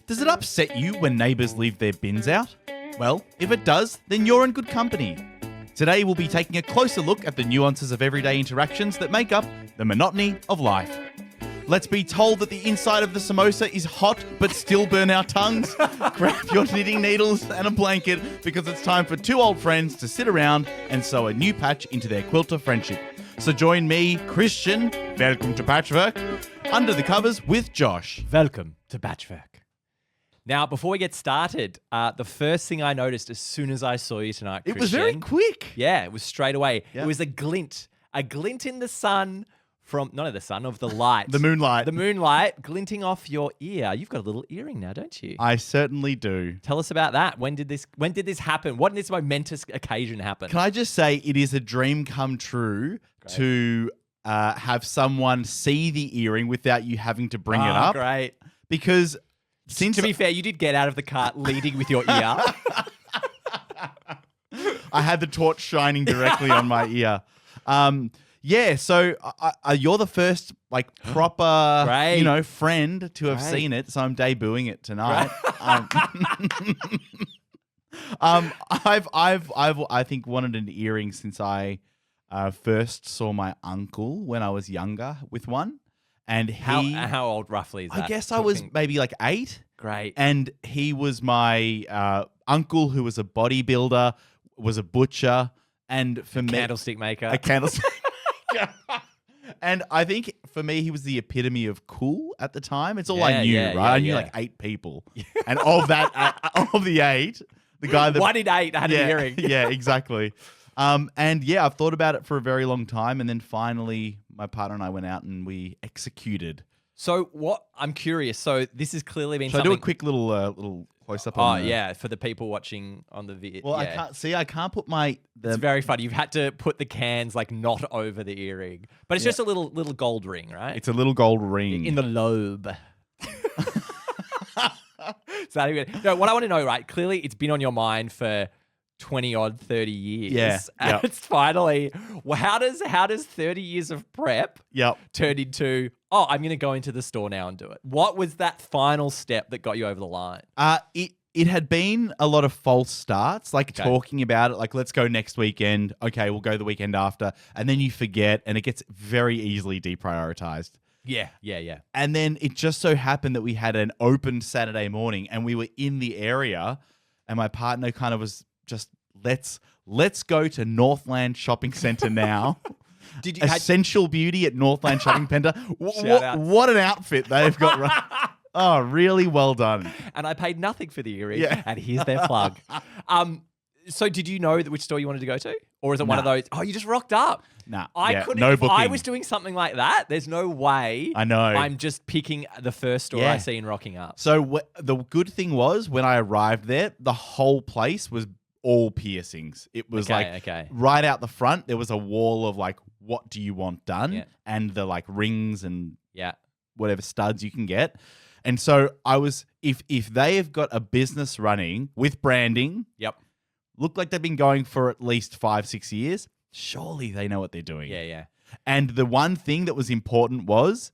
Does it upset you when neighbours leave their bins out? Well, if it does, then you're in good company. Today we'll be taking a closer look at the nuances of everyday interactions that make up the monotony of life. Let's be told that the inside of the samosa is hot but still burn our tongues. Grab your knitting needles and a blanket because it's time for two old friends to sit around and sew a new patch into their quilt of friendship. So join me, Christian, welcome to Patchwork, under the covers with Josh. Welcome to Patchwork. Now, before we get started, the first thing I noticed as soon as I saw you tonight, Christian... It was very quick. Yeah, it was straight away. Yep. It was a glint in the sun from, not of the sun, of the light. The moonlight. The moonlight glinting off your ear. You've got a little earring now, don't you? I certainly do. Tell us about that. When did this happen? When did this momentous occasion happen? Can I just say it is a dream come true to have someone see the earring without you having to bring it up. Great. Because... to be fair, you did get out of the cart leading with your ear. I had the torch shining directly on my ear. So you're the first proper, friend to have seen it. So I'm debuting it tonight. I think wanted an earring since I first saw my uncle when I was younger with one. And how old roughly is that? I guess I was maybe 8. Great. And he was my uncle who was a bodybuilder, was a butcher, and for me... Candlestick maker. A candlestick maker. And I think for me, he was the epitome of cool at the time. It's all I knew, right? I knew 8 people. And of that, of the 8, the guy that... 1 in 8 had an earring. Yeah, exactly. I've thought about it for a very long time. And then finally, my partner and I went out and we executed. So I'm curious. So this has clearly been Should something... I do a quick little close-up for the people watching on the video. Well, I can't put my... It's very funny. You've had to put the cans not over the earring. But it's just a little gold ring, right? It's a little gold ring. In the lobe. No, what I want to know, right? Clearly, it's been on your mind for 20-odd, 30 years. Yeah. And it's finally... Well, how does 30 years of prep turn into... Oh, I'm going to go into the store now and do it. What was that final step that got you over the line? It had been a lot of false starts, talking about it, let's go next weekend. Okay, we'll go the weekend after. And then you forget, and it gets very easily deprioritized. Yeah. And then it just so happened that we had an open Saturday morning, and we were in the area, and my partner kind of was just, let's go to Northland Shopping Centre now. Essential Beauty at Northland Shopping Centre. What an outfit they've got. Right. Oh, really well done. And I paid nothing for the earring. Yeah. And here's their plug. So did you know which store you wanted to go to? Or is it one of those, you just rocked up? Nah. I couldn't. No if booking. I was doing something like that, there's no way. I know. I'm just picking the first store I see and rocking up. So the good thing was when I arrived there, the whole place was all piercings. It was right out the front, there was a wall of what do you want done? Yeah. And the rings and whatever studs you can get. And so I was, if they have got a business running with branding, look like they've been going for at least 5-6 years, surely they know what they're doing. Yeah. And the one thing that was important was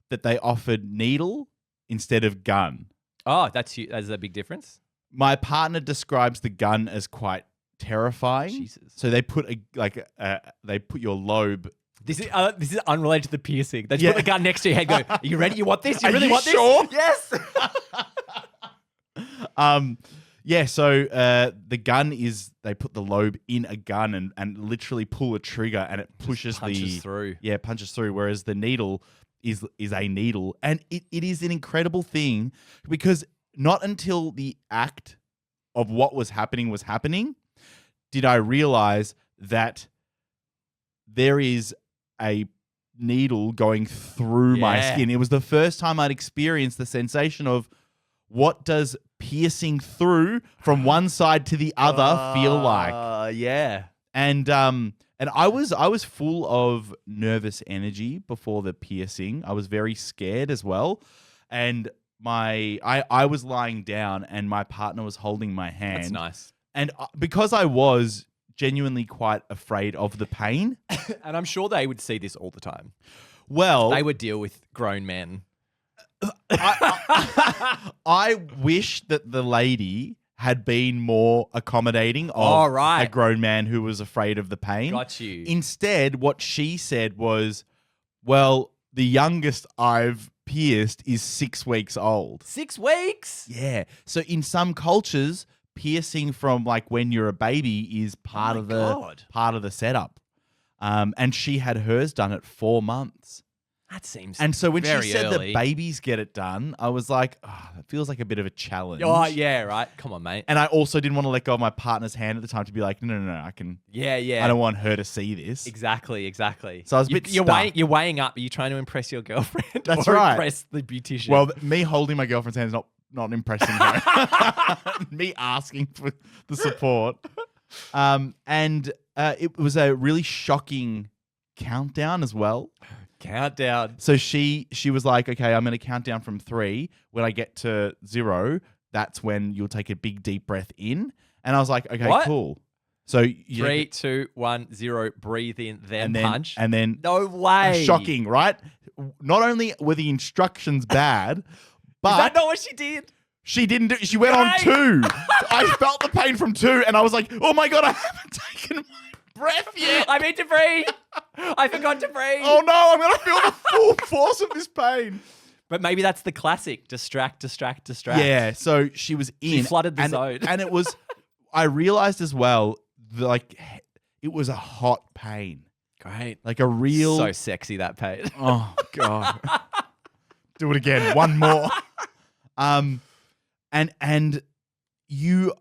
that they offered needle instead of gun. Oh, that's a big difference. My partner describes the gun as quite terrifying. Jesus. So they put they put your lobe. This is unrelated to the piercing. They just put the gun next to your head. Go, are you ready? You want this? You really want sure? This? Yes. So the gun is they put the lobe in a gun and literally pull a trigger and it pushes through. Yeah, punches through. Whereas the needle is a needle, and it is an incredible thing because not until the act of what was happening did I realize that there is a needle going through my skin. It was the first time I'd experienced the sensation of what does piercing through from one side to the other feel like. Yeah. And I was full of nervous energy before the piercing. I was very scared as well. And I was lying down and my partner was holding my hand. That's nice. And because I was genuinely quite afraid of the pain. And I'm sure they would see this all the time. Well, they would deal with grown men. I wish that the lady had been more accommodating of a grown man who was afraid of the pain. Got you. Instead, what she said was, well, the youngest I've pierced is 6 weeks old. 6 weeks? Yeah. So in some cultures, piercing from like when you're a baby is part of the setup. And she had hers done at 4 months. That seems And so when she said early. that babies get it done, I was like, oh, that feels like a bit of a challenge. Oh, yeah, right. Come on, mate. And I also didn't want to let go of my partner's hand at the time to be like, no, I can. Yeah. I don't want her to see this. Exactly. So I was a bit stuck. You're weighing up. Are you trying to impress your girlfriend? That's or right. Impress the beautician. Well, me holding my girlfriend's hand is not impressing her. Me asking for the support. And it was a really shocking countdown as well. Countdown. So she was like, okay, I'm going to count down from 3. When I get to 0, that's when you'll take a big deep breath in. And I was like, okay, cool. So 3, 2, 1, 0. Breathe in, then punch. And then no way. Shocking, right? Not only were the instructions bad, but is that not what she did? She didn't do. She went on 2. I felt the pain from 2, and I was like, oh my God, I haven't taken my breath yet. I meant to breathe. I forgot to breathe. Oh no, I'm gonna feel the full force of this pain. But maybe that's the classic: distract. Yeah. So she was in. She flooded the zone, and it was. I realized as well, like it was a hot pain. Great, like a real. So sexy that pain. Oh God. Do it again. One more. And you.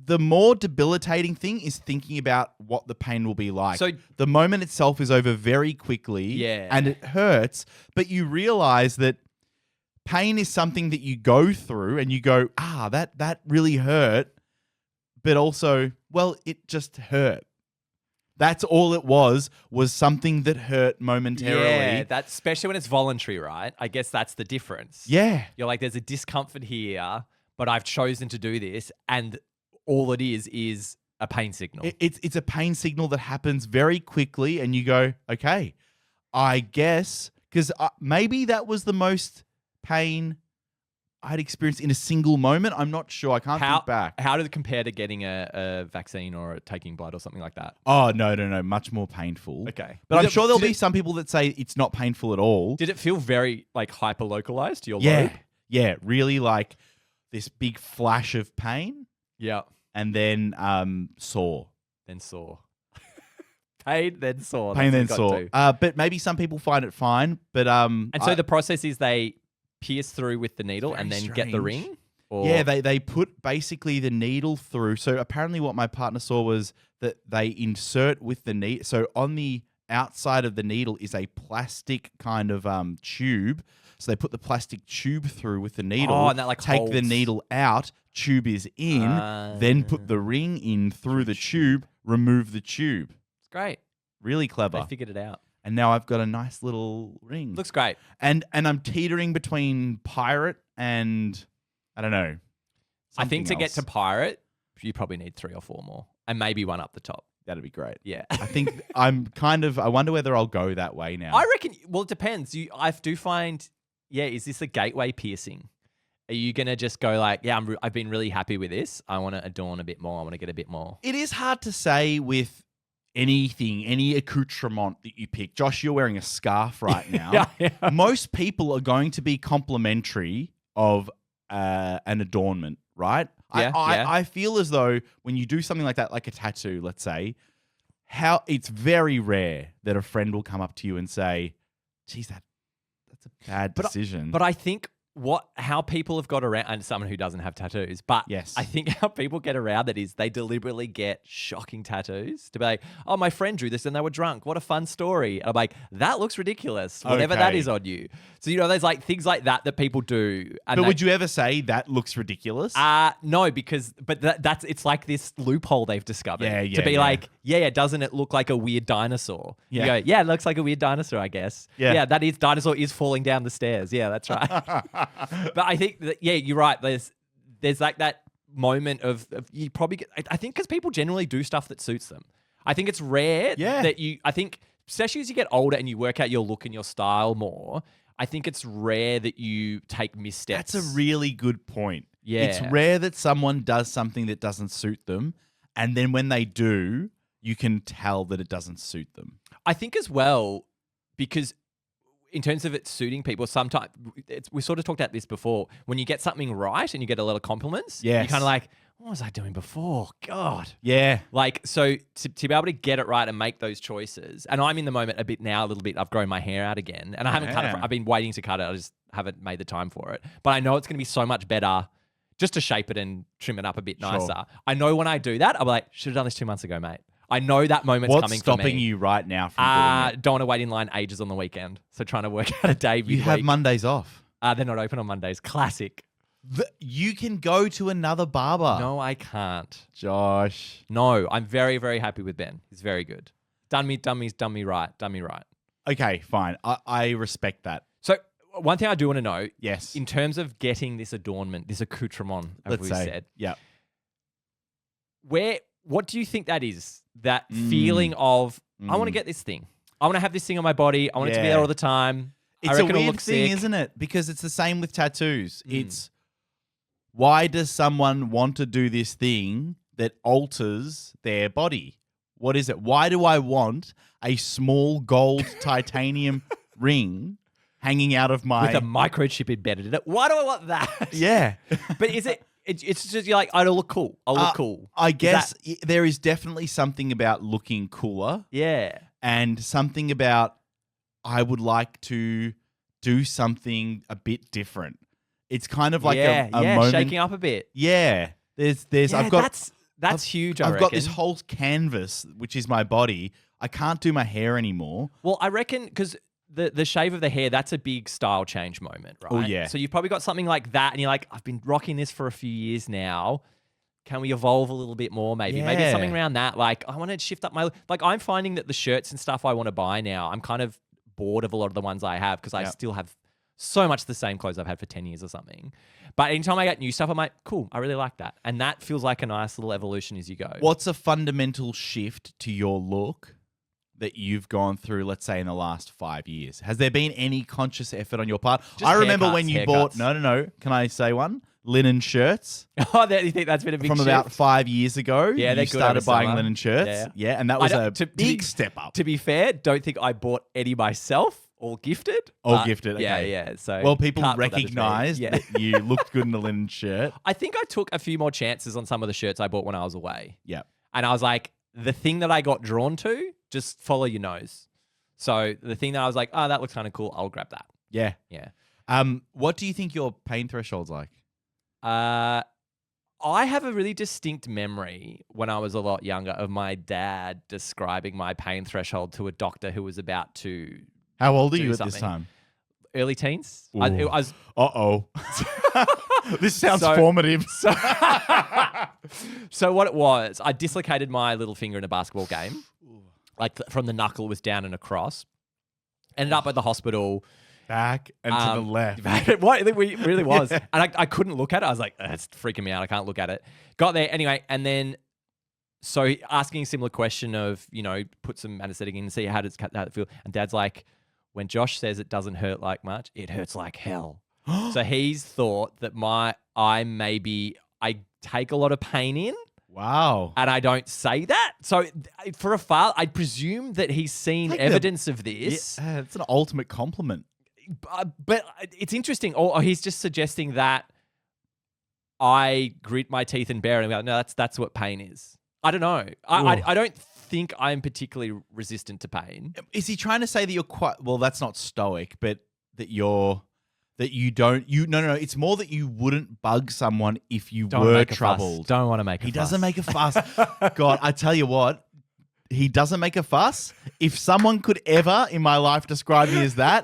The more debilitating thing is thinking about what the pain will be like. So the moment itself is over very quickly, and it hurts, but you realize that pain is something that you go through and you go, that really hurt, but also, well, it just hurt. That's all it was something that hurt momentarily. Yeah, that's especially when it's voluntary, right? I guess that's the difference. Yeah. You're like, there's a discomfort here, but I've chosen to do this, and all it is a pain signal. It's a pain signal that happens very quickly, and you go, okay, I guess, because maybe that was the most pain I'd experienced in a single moment. I'm not sure. I can't think back. How did it compare to getting a vaccine or taking blood or something like that? Oh, no. Much more painful. Okay. But I'm sure there'll be some people that say it's not painful at all. Did it feel very like hyper-localized, your lobe? Yeah, really like this big flash of pain. Yeah. And then sore. Then sore. Pain, then sore. Pain, then sore. But maybe some people find it fine. But and so the process is they pierce through with the needle and then get the ring? Or? Yeah, they put basically the needle through. So apparently what my partner saw was that they insert with the needle. So on the outside of the needle is a plastic kind of tube. So they put the plastic tube through with the needle. Oh, and that like take holds. the needle out. Tube is in, then put the ring in through the tube, remove the tube. It's great. Really clever. They figured it out. And now I've got a nice little ring. Looks great. And I'm teetering between pirate and, I don't know. I think to get to pirate, you probably need 3 or 4 more. And maybe one up the top. That'd be great. Yeah. I think I wonder whether I'll go that way now. I reckon, well, it depends. I do find, is this a gateway piercing? Are you going to just go like, I've been really happy with this. I want to adorn a bit more. I want to get a bit more. It is hard to say with anything, any accoutrement that you pick. Josh, you're wearing a scarf right now. Yeah. Most people are going to be complimentary of an adornment, right? Yeah, I feel as though when you do something like that, like a tattoo, let's say, it's very rare that a friend will come up to you and say, geez, that's a bad decision. But I think how people have got around, and someone who doesn't have tattoos, but yes. I think how people get around it is they deliberately get shocking tattoos to be like, oh, my friend drew this and they were drunk. What a fun story. And I'm like, that looks ridiculous, whatever that is on you. So, there's like things like that people do. And but would you ever say that looks ridiculous? No, but it's like this loophole they've discovered. To be like, doesn't it look like a weird dinosaur? Yeah. You go, it looks like a weird dinosaur, I guess. Yeah. Dinosaur is falling down the stairs. Yeah, that's right. But I think that, you're right. There's like that moment of you probably get, I think because people generally do stuff that suits them. I think it's rare that I think, especially as you get older and you work out your look and your style more, I think it's rare that you take missteps. That's a really good point. Yeah. It's rare that someone does something that doesn't suit them, and then when they do, you can tell that it doesn't suit them. I think as well, because in terms of it suiting people, sometimes we sort of talked about this before. When you get something right and you get a lot of compliments, Yes. you're kind of like, what was I doing before? God. Yeah. Like, so to be able to get it right and make those choices, and I'm in the moment a bit now, a little bit, I've grown my hair out again, and I haven't cut it. I've been waiting to cut it. I just haven't made the time for it. But I know it's going to be so much better just to shape it and trim it up a bit nicer. Sure. I know when I do that, I'm like, should have done this 2 months ago, mate. I know that moment's What's coming for me. stopping you right now from doing it? Don't want to wait in line ages on the weekend. So trying to work out a day You midweek. have Mondays off. They're not open on Mondays. Classic. You can go to another barber. No, I can't. Josh. No, I'm very, very happy with Ben. He's very good. Done me right. Okay, fine. I respect that. So one thing I do want to know, Yes. in terms of getting this adornment, this accoutrement, as Let's we say. said, Yeah. what do you think that is? That feeling of, I want to get this thing. I want to have this thing on my body. I want it to be there all the time. I It's a reckon it'll weird look thing, sick. isn't it? Because it's the same with tattoos. It's why does someone want to do this thing that alters their body? What is it? Why do I want a small gold titanium ring hanging out of my... With a microchip embedded in it. Why do I want that? Yeah. But is it... It's just you're like, I'll look cool. I'll look cool. I guess there is definitely something about looking cooler. Yeah. And something about I would like to do something a bit different. It's kind of like a moment. Shaking up a bit. Yeah. There's Yeah, I've got that's huge, I I've reckon. got this whole canvas, which is my body. I can't do my hair anymore. Well, I reckon because the shave of the hair, that's a big style change moment, right? Oh, yeah. So you've probably got something like that and you're like, I've been rocking this for a few years now. Can we evolve a little bit more maybe? Maybe Yeah. something around that. Like, I want to shift up my... Like, I'm finding that the shirts and stuff I want to buy now, I'm kind of bored of a lot of the ones I have because I still have so much the same clothes I've had for 10 years or something. But anytime I get new stuff, I'm like, cool, I really like that. And that feels like a nice little evolution as you go. What's a fundamental shift to your look that you've gone through, let's say, in the last 5 years? Has there been any conscious effort on your part? Just I remember when haircuts, you haircuts. bought... No. Can I say one? Linen shirts. Oh, you think that's been a big From shift? about 5 years ago. Yeah, you they're good started over buying summer. linen shirts. Yeah. And that was a to big be- step up. To be fair, don't think I bought any myself or gifted. Or but gifted, Yeah, okay. yeah. So Well, people can't put that as me. recognized Yeah. that you looked good in a linen shirt. I think I took a few more chances on some of the shirts I bought when I was away. Yeah. And I was like, the thing that I got drawn to, just follow your nose. So the thing that I was like, oh, that looks kind of cool. I'll grab that. Yeah. Yeah. What do you think your pain threshold's like? I have a really distinct memory when I was a lot younger of my dad describing my pain threshold to a doctor who was about to How old are do you at something. this time? early teens. Ooh. I was Uh-oh. This sounds So- formative. So what it was, I dislocated my little finger in a basketball game. Like from the knuckle was down and across. Ended up at the hospital. Back and to the left. What? It really was. And I couldn't look at it. I was like, it's freaking me out. I can't look at it. Got there anyway. And then, so asking a similar question of, put some anesthetic in and see how it feel. And Dad's like, when Josh says it doesn't hurt like much, it hurts like hell. So he's thought that I take a lot of pain in. Wow. And I don't say that. So for a father, I presume that he's seen Like evidence of this. Yeah, it's an ultimate compliment. But it's interesting. Or he's just suggesting that I grit my teeth and bear it. And go, no, that's what pain is. I don't know. I don't think I'm particularly resistant to pain. Is he trying to say that you're quite, well, that's not stoic, but that no, it's more that you wouldn't bug someone if you Don't were make a fuss. troubled. Don't want to make a He fuss. doesn't make a fuss. God, I tell you what, he doesn't make a fuss. If someone could ever in my life describe me as that,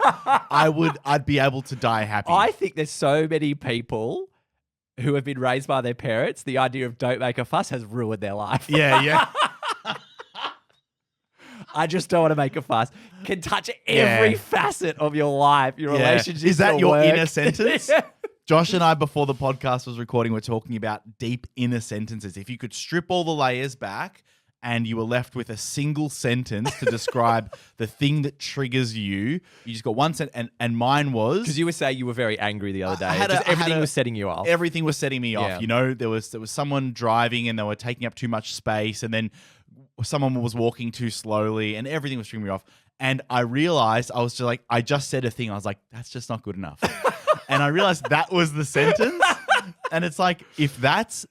I'd be able to die happy. I think there's so many people who have been raised by their parents. The idea of don't make a fuss has ruined their life. Yeah. I just don't want to make a fuss. Can touch every facet of your life, your relationship. Is that your work. inner sentence? Yeah. Josh and I, before the podcast was recording, we're talking about deep inner sentences. If you could strip all the layers back and you were left with a single sentence to describe the thing that triggers you. You just got one sentence, and mine was... Because you were saying you were very angry the other day. Everything Everything was setting you off. Everything was setting me off. Yeah. You know, there was someone driving and they were taking up too much space, and then someone was walking too slowly, and everything was triggering me off. And I realized I was just like, I just said a thing. I was like, that's just not good enough. And I realized that was the sentence. And it's like, if that's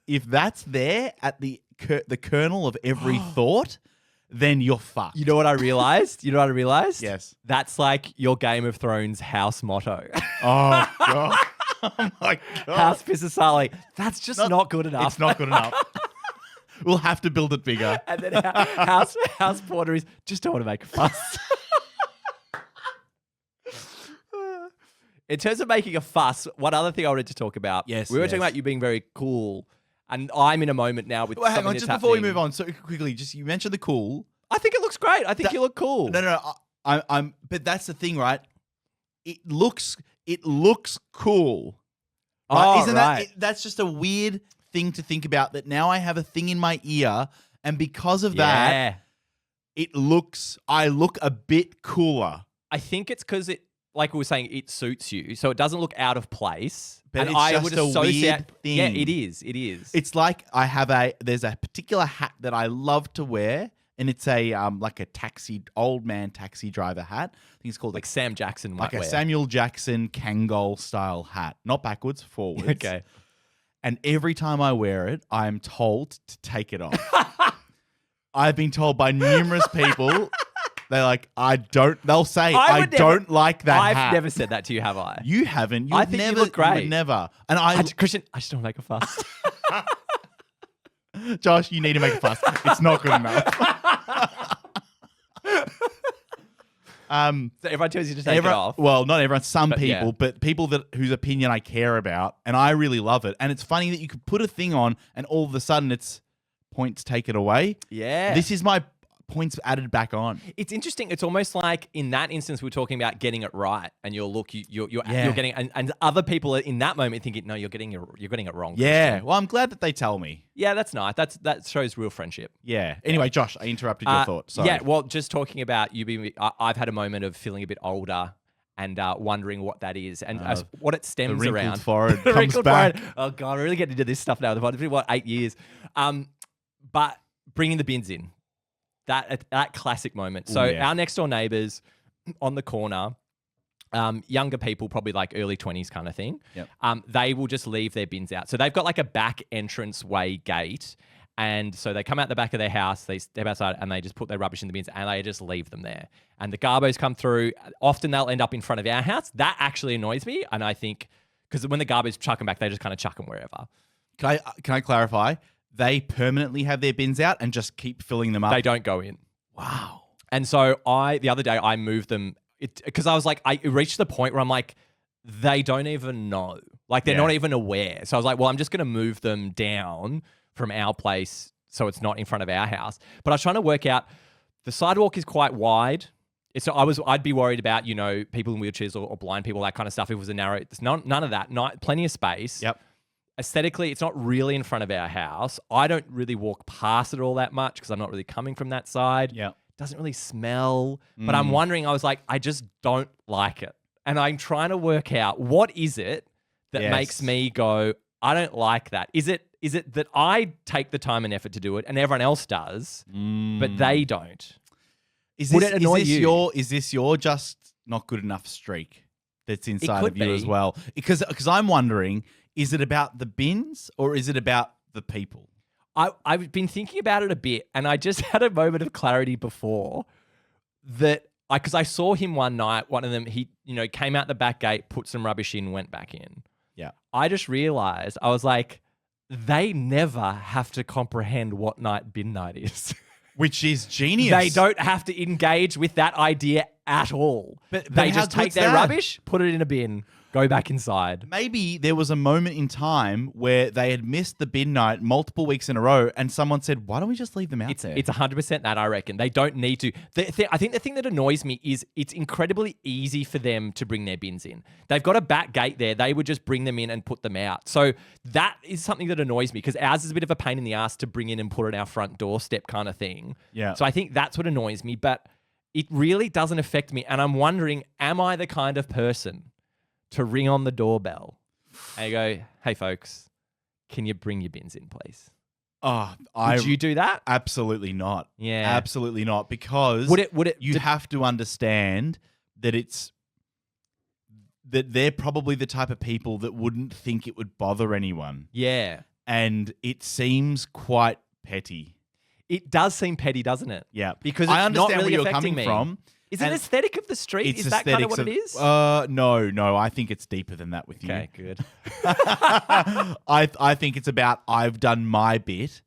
there at the kernel of every thought, then you're fucked. You know what I realized? Yes. That's like your Game of Thrones house motto. Oh, God. Oh, my God. House Pisasali. That's just not good enough. It's not good enough. We'll have to build it bigger. And then house porter is just don't want to make a fuss. In terms of making a fuss, one other thing I wanted to talk about. Yes, we were yes. talking about you being very cool, and I'm in a moment now with Well, hang something on, that's just before we happening. move on, so quickly, just you mentioned the cool. I think it looks great. I think you look cool. No. I'm. But that's the thing, right? It looks cool. Right? Oh, Isn't right. that's just a weird thing to think about? That now I have a thing in my ear, and because of that, I look a bit cooler. I think it's because it, like we were saying, it suits you, so it doesn't look out of place. But and it's I just would a associate, weird thing. Yeah, it is. It is. It's like there's a particular hat that I love to wear, and it's a like a old man taxi driver hat. I think it's called like Sam Jackson might like a wear. Samuel Jackson Kangol style hat, not backwards, forwards. Okay. And every time I wear it, I'm told to take it off. I've been told by numerous people. They're like, they'll say, I don't like that hat. I've never said that to you, have I? You haven't. I think you look great. You would never. And Christian, I just don't make a fuss. Josh, you need to make a fuss. It's not good enough. So everyone tells you to take it off. Well, not everyone. Some people, yeah. but people whose opinion I care about, and I really love it. And it's funny that you could put a thing on, and all of a sudden it's points taken away. Yeah. This is my points added back on. It's interesting. It's almost like in that instance, we're talking about getting it right, and you're getting, and other people in that moment thinking, no, you're getting it wrong. Yeah. Christian. Well, I'm glad that they tell me. Yeah, that's nice. That shows real friendship. Yeah. Anyway, Josh, I interrupted your thought. Sorry. Yeah. Well, just talking about you being, I've had a moment of feeling a bit older and wondering what that is and what it stems the wrinkled around. Forehead The comes wrinkled back. forehead. Oh God, I'm really getting into this stuff now. It's been 8 years. But bringing the bins in. That classic moment. So our next door neighbours on the corner, younger people, probably like early 20s kind of thing, they will just leave their bins out. So they've got like a back entrance way gate. And so they come out the back of their house, they step outside and they just put their rubbish in the bins and they just leave them there. And the garbos come through. Often they'll end up in front of our house. That actually annoys me. And I think, because when the garbos chuck them back, they just kind of chuck them wherever. Can I clarify? They permanently have their bins out and just keep filling them up. They don't go in. Wow. And so the other day I moved them because I was like, I reached the point where I'm like, they don't even know. Like they're not even aware. So I was like, well, I'm just going to move them down from our place so it's not in front of our house. But I was trying to work out, the sidewalk is quite wide. So I'd be worried about, people in wheelchairs or blind people, that kind of stuff. If it was a narrow, none of that. Plenty of space. Yep. Aesthetically, it's not really in front of our house. I don't really walk past it all that much because I'm not really coming from that side. Yeah. Doesn't really smell. But I'm wondering, I was like, I just don't like it. And I'm trying to work out, what is it that makes me go, I don't like that? Is it that I take the time and effort to do it and everyone else does, but they don't? Would it annoy you? Is this your just not good enough streak that's inside of you be. as well? Because I'm wondering, is it about the bins or is it about the people? I've been thinking about it a bit, and I just had a moment of clarity before that because I saw him one night, one of them, he came out the back gate, put some rubbish in, went back in. Yeah. I just realized, I was like, they never have to comprehend what bin night is. Which is genius. They don't have to engage with that idea at all. But they how just take good's their that? rubbish, put it in a bin. Go back inside. Maybe there was a moment in time where they had missed the bin night multiple weeks in a row and someone said, why don't we just leave them out there? It's 100% that, I reckon. They don't need to. I think the thing that annoys me is it's incredibly easy for them to bring their bins in. They've got a back gate there. They would just bring them in and put them out. So that is something that annoys me because ours is a bit of a pain in the ass to bring in and put on our front doorstep kind of thing. Yeah. So I think that's what annoys me, but it really doesn't affect me. And I'm wondering, am I the kind of person to ring on the doorbell and go, hey, folks, can you bring your bins in, please? Oh, Would you do that? Absolutely not. Yeah. Absolutely not. Because you have to understand that that they're probably the type of people that wouldn't think it would bother anyone. Yeah. And it seems quite petty. It does seem petty, doesn't it? Yeah. Because it's I understand not really where you're affecting coming me. from. Is it aesthetic of the street? Is that kind of what it is? No. I think it's deeper than that with you. Okay, good. I think it's about I've done my bit.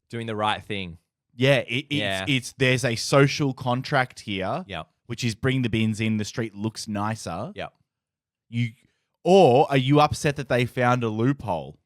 Doing the right thing. Yeah, it's there's a social contract here. Yeah. Which is bring the bins in, the street looks nicer. Yeah. Or are you upset that they found a loophole?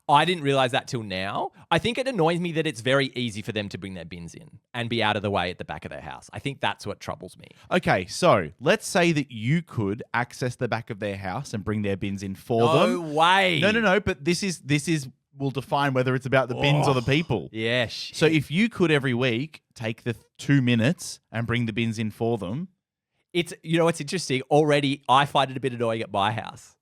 I didn't realize that till now. I think it annoys me that it's very easy for them to bring their bins in and be out of the way at the back of their house. I think that's what troubles me. Okay, so let's say that you could access the back of their house and bring their bins in for them. No way. No, but this is will define whether it's about the bins or the people. Yeah, shit. So if you could every week take the 2 minutes and bring the bins in for them. It's, you know what's interesting? Already I find it a bit annoying at my house.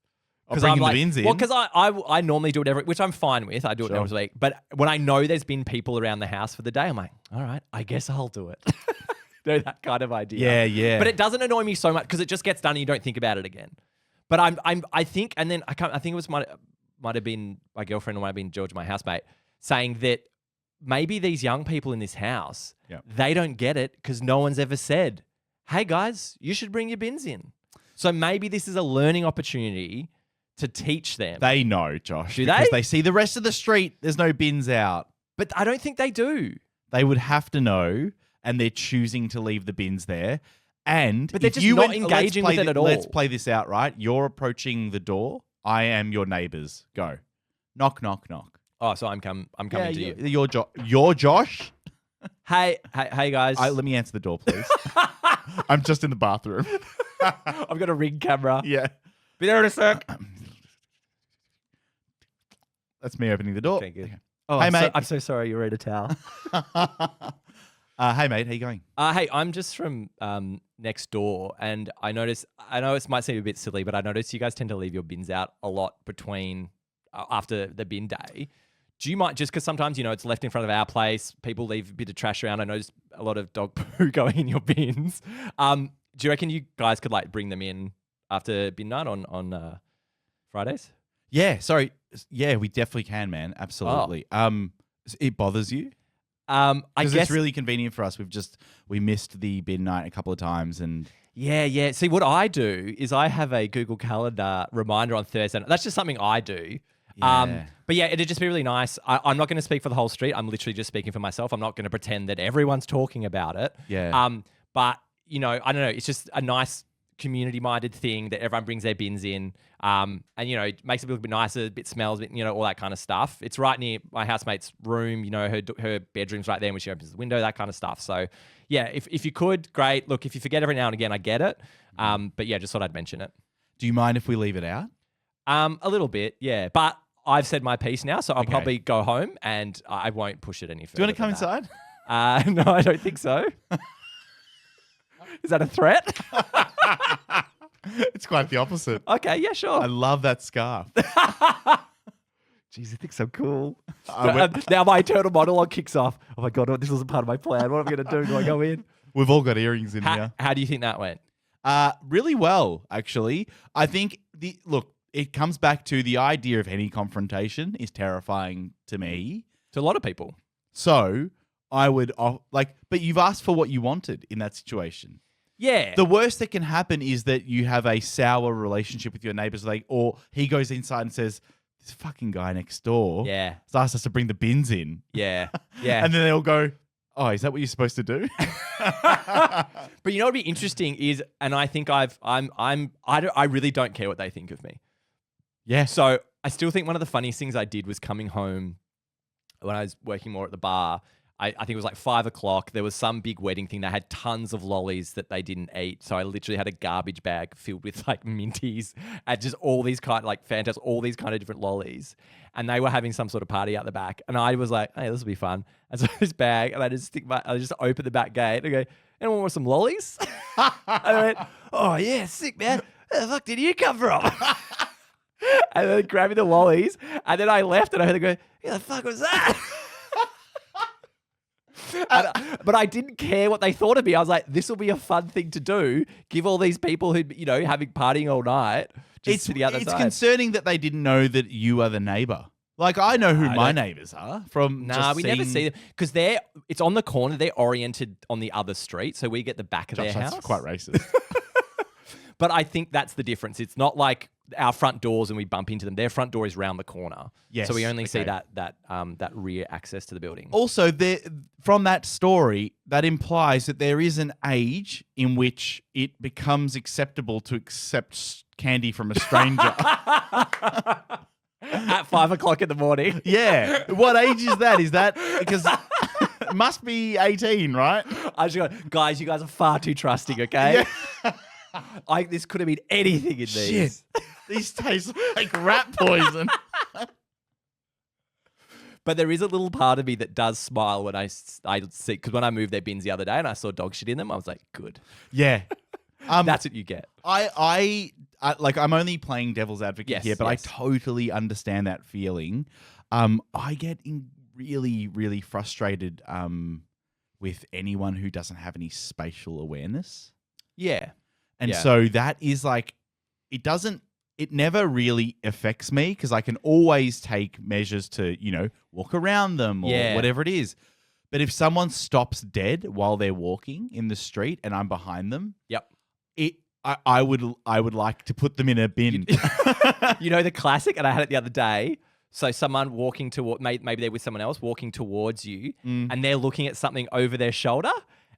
Because I'm like, the bins in. Well, because I normally do it which I'm fine with. I do it every week. But when I know there's been people around the house for the day, I'm like, all right, I guess I'll do it. You know, that kind of idea. Yeah. But it doesn't annoy me so much because it just gets done and you don't think about it again. But I think, and then I think it was might have been my girlfriend or might have been George, my housemate, saying that maybe these young people in this house, they don't get it because no one's ever said, hey guys, you should bring your bins in. So maybe this is a learning opportunity to teach them. They know, Josh. Do because they? They see the rest of the street, there's no bins out. But I don't think they do. They would have to know, and they're choosing to leave the bins there. And but they're just not engaging with it at all. Let's play this out, right? You're approaching the door. I am your neighbours. Go. Knock, knock, knock. Oh, so I'm coming to you. You're Josh. Hey guys. Let me answer the door, please. I'm just in the bathroom. I've got a Ring camera. Yeah. Be there in a sec. That's me opening the door. Okay, good. Okay. Oh, hey, mate. I'm so sorry. You're in a towel. Hey, mate. How you going? Hey, I'm just from next door, and I know it might seem a bit silly, but I noticed you guys tend to leave your bins out a lot between after the bin day. Do you mind, just because sometimes, it's left in front of our place, people leave a bit of trash around. I noticed a lot of dog poo going in your bins. Do you reckon you guys could bring them in after bin night on Fridays? Yeah, sorry. Yeah, we definitely can, man. Absolutely. It bothers you? I guess it's really convenient for us. We missed the bin night a couple of times and yeah. See, what I do is I have a Google Calendar reminder on Thursday. That's just something I do. Yeah. But yeah, it'd just be really nice. I'm not going to speak for the whole street. I'm literally just speaking for myself. I'm not going to pretend that everyone's talking about it. Yeah. But I don't know. It's just a nice community-minded thing that everyone brings their bins in. And it makes it a little bit nicer, a bit smells, a bit, all that kind of stuff. It's right near my housemate's room. Her bedroom's right there when she opens the window, that kind of stuff. So yeah, if you could, great. Look, if you forget every now and again, I get it. But yeah, just thought I'd mention it. Do you mind if we leave it out? A little bit, yeah. But I've said my piece now, so I'll probably go home and I won't push it any further. Do you want to come inside? No, I don't think so. Is that a threat? It's quite the opposite. Okay, yeah, sure. I love that scarf. Jeez, I think so cool. Now my internal monologue kicks off. Oh my God, this wasn't part of my plan. What am I going to do? Do I go in? We've all got earrings in here. How do you think that went? Really well, actually. I think it comes back to the idea of any confrontation is terrifying to me. To a lot of people. So I would but you've asked for what you wanted in that situation. Yeah. The worst that can happen is that you have a sour relationship with your neighbors, or he goes inside and says, this fucking guy next door has asked us to bring the bins in. Yeah. Yeah. And then they'll go, Oh, is that what you're supposed to do? But you know what'd be interesting is, and I think I really don't care what they think of me. Yeah. So I still think one of the funniest things I did was coming home when I was working more at the bar. I think it was like 5 o'clock. There was some big wedding thing. They had tons of lollies that they didn't eat. So I literally had a garbage bag filled with like minties and just all these kind of like fantastic, all these kind of different lollies. And they were having some sort of party out the back. And I was like, hey, this will be fun. And so this bag, and I just open the back gate and I go, anyone want some lollies? And I went, oh yeah, sick, man. Where the fuck did you come from? And then grabbing the lollies. And then I left and I heard them go, who the fuck was that? But I didn't care what they thought of me. I was like, this will be a fun thing to do. Give all these people who, having partying all night. Just sitting outside. It's concerning that they didn't know that you are the neighbour. Like, I know who my neighbours are from. Nah, we never see them because it's on the corner. They're oriented on the other street, so we get the back of their house. That's quite racist. But I think that's the difference. It's not like our front doors and we bump into them. Their front door is round the corner. Yes. So we only see that rear access to the building. Also, from that story, that implies that there is an age in which it becomes acceptable to accept candy from a stranger. At 5 o'clock in the morning. Yeah. What age is that? Is that because it must be 18, right? I just go, guys, you guys are far too trusting, okay? Yeah. This could have been anything in these. Shit. These taste like rat poison. But there is a little part of me that does smile when I see, because when I moved their bins the other day and I saw dog shit in them, I was like, good. Yeah. That's what you get. I I'm only playing devil's advocate here, but yes. I totally understand that feeling. I get really, really frustrated with anyone who doesn't have any spatial awareness. Yeah. And so that is like, it never really affects me because I can always take measures to, walk around them or whatever it is. But if someone stops dead while they're walking in the street and I'm behind them, I would like to put them in a bin. You know the classic, and I had it the other day. So someone walking toward, maybe they're with someone else walking towards you, and they're looking at something over their shoulder,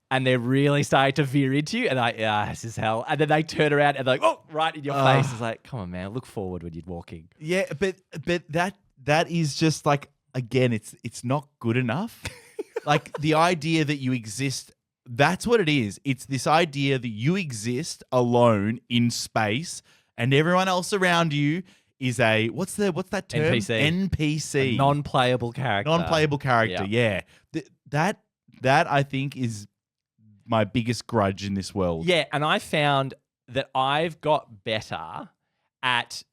and they're really starting to veer into you, and this is hell. And then they turn around and they're like, oh, right in your face. It's like, come on, man, look forward when you're walking. Yeah, but that is just like, again, it's not good enough. Like the idea that you exist. That's what it is. It's this idea that you exist alone in space and everyone else around you is what's that term? NPC. A non-playable character. Non-playable character, yeah. That I think is my biggest grudge in this world. Yeah, and I found that I've got better at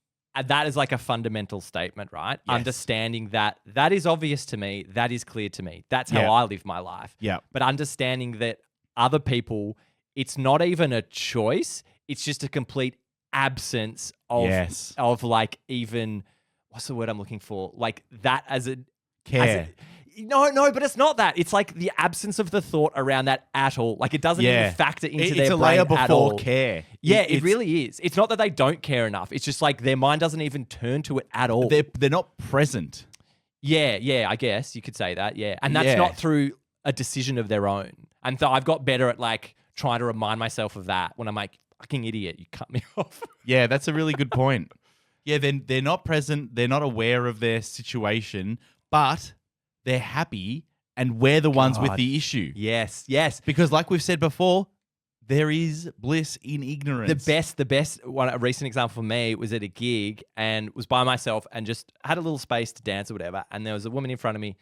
that is like a fundamental statement, right? Yes. Understanding that is obvious to me, that is clear to me. That's how I live my life. Yeah. But understanding that other people, it's not even a choice. It's just a complete absence of like even, what's the word I'm looking for? Like that as a care. No, but it's not that. It's like the absence of the thought around that at all. Like it doesn't even factor into their brain at all. It's a layer before care. Yeah, it really is. It's not that they don't care enough. It's just like their mind doesn't even turn to it at all. They're not present. Yeah, I guess you could say that, yeah. And that's not through a decision of their own. And so I've got better at like trying to remind myself of that when I'm like, fucking idiot, you cut me off. Yeah, that's a really good point. Yeah, they're not present. They're not aware of their situation, but they're happy, and we're the ones with the issue. Yes. Because like we've said before, there is bliss in ignorance. The best one, a recent example for me was at a gig and was by myself and just had a little space to dance or whatever. And there was a woman in front of me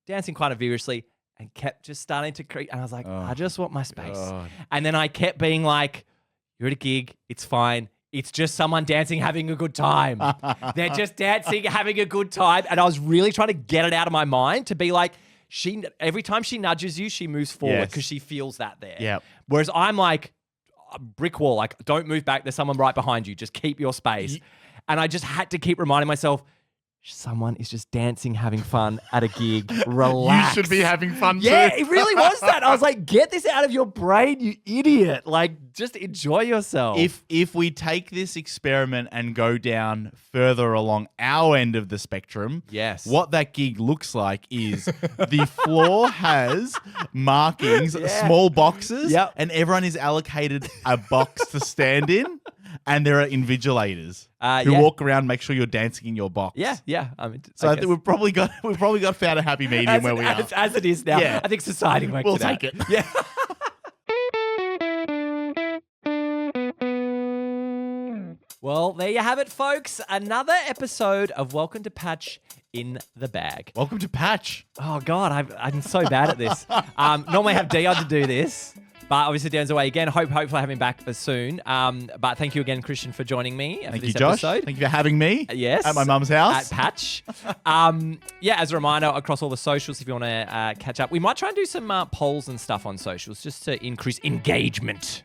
dancing quite vigorously and kept just starting to creep. And I was like, I just want my space. God. And then I kept being like, you're at a gig, it's fine. It's just someone dancing, having a good time. They're just dancing, having a good time. And I was really trying to get it out of my mind to be like, every time she nudges you, she moves forward because she feels that there. Yep. Whereas I'm like, a brick wall, like, don't move back. There's someone right behind you. Just keep your space. And I just had to keep reminding myself, someone is just dancing, having fun at a gig. Relax. You should be having fun Yeah, too. it really was that. I was like, get this out of your brain, you idiot. Like, just enjoy yourself. If we take this experiment and go down further along our end of the spectrum, Yes. what that gig looks like is the floor has markings, Yeah. small boxes, Yep. and everyone is allocated a box to stand in, and there are invigilators who yeah. walk around, make sure you're dancing in your box. Yeah. I mean, So I guess- think we've probably got found a happy medium where we are. as it is now. Yeah. I think society worked We'll it out. take it. Yeah. Well, there you have it, folks. Another episode of Welcome to Patch in the bag. Welcome to Patch. Oh, God, I'm so bad at this. Normally I have Dion to do this, but obviously Dion's away again. Hopefully have him back soon. But thank you again, Christian, for joining me for Thank this you, Josh. episode. Thank you for having me. Yes. At my mum's house. At Patch. Yeah, as a reminder, across all the socials, if you want to catch up, we might try and do some polls and stuff on socials just to increase engagement.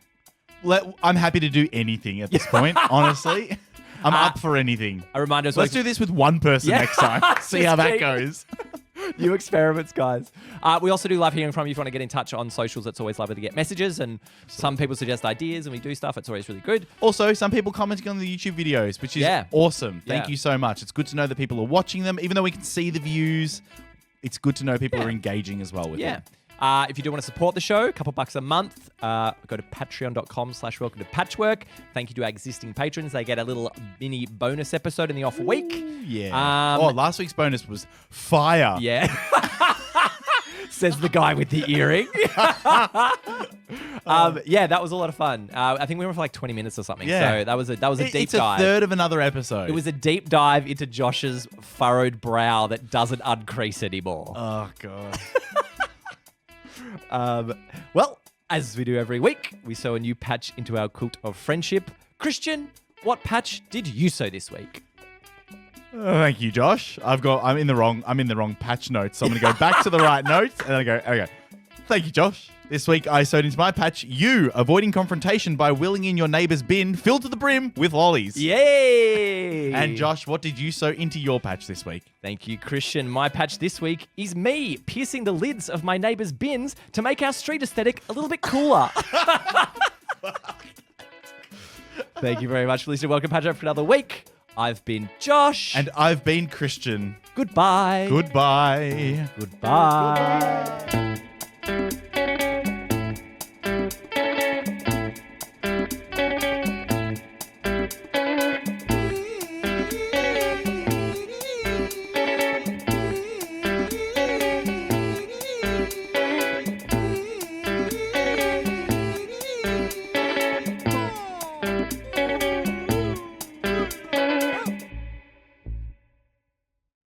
I'm happy to do anything at this point, honestly. I'm up for anything. A reminder as well. Let's do this with one person Yeah. next time. See how that goes. New experiments, guys. We also do love hearing from you. If you want to get in touch on socials, it's always lovely to get messages. And some people suggest ideas and we do stuff. It's always really good. Also, some people commenting on the YouTube videos, which is awesome. Thank Yeah. you so much. It's good to know that people are watching them. Even though we can see the views, it's good to know people are engaging as well with Yeah. them. If you do want to support the show, a couple bucks a month, go to patreon.com/welcome to patchwork. Thank you to our existing patrons. They get a little mini bonus episode in the off week. Yeah. Um, Last week's bonus was fire. Yeah. Says the guy with the earring. Yeah, that was a lot of fun. I think we were for like 20 minutes or something. Yeah. So that was a deep It's dive. a third of another episode. It was a deep dive into Josh's furrowed brow that doesn't uncrease anymore. Oh, God. Well, as we do every week, we sew a new patch into our quilt of friendship. Christian, what patch did you sew this week? Thank you, Josh. I'm in the wrong patch notes, so I'm going to go back to the right notes, and then I go, okay. Thank you, Josh. This week, I sewed into my patch, you avoiding confrontation by wheeling in your neighbour's bin filled to the brim with lollies. Yay! And Josh, what did you sew into your patch this week? Thank you, Christian. My patch this week is me piercing the lids of my neighbour's bins to make our street aesthetic a little bit cooler. Thank you very much for listening. Welcome, Patch Up, for another week. I've been Josh. And I've been Christian. Goodbye. Goodbye. Goodbye.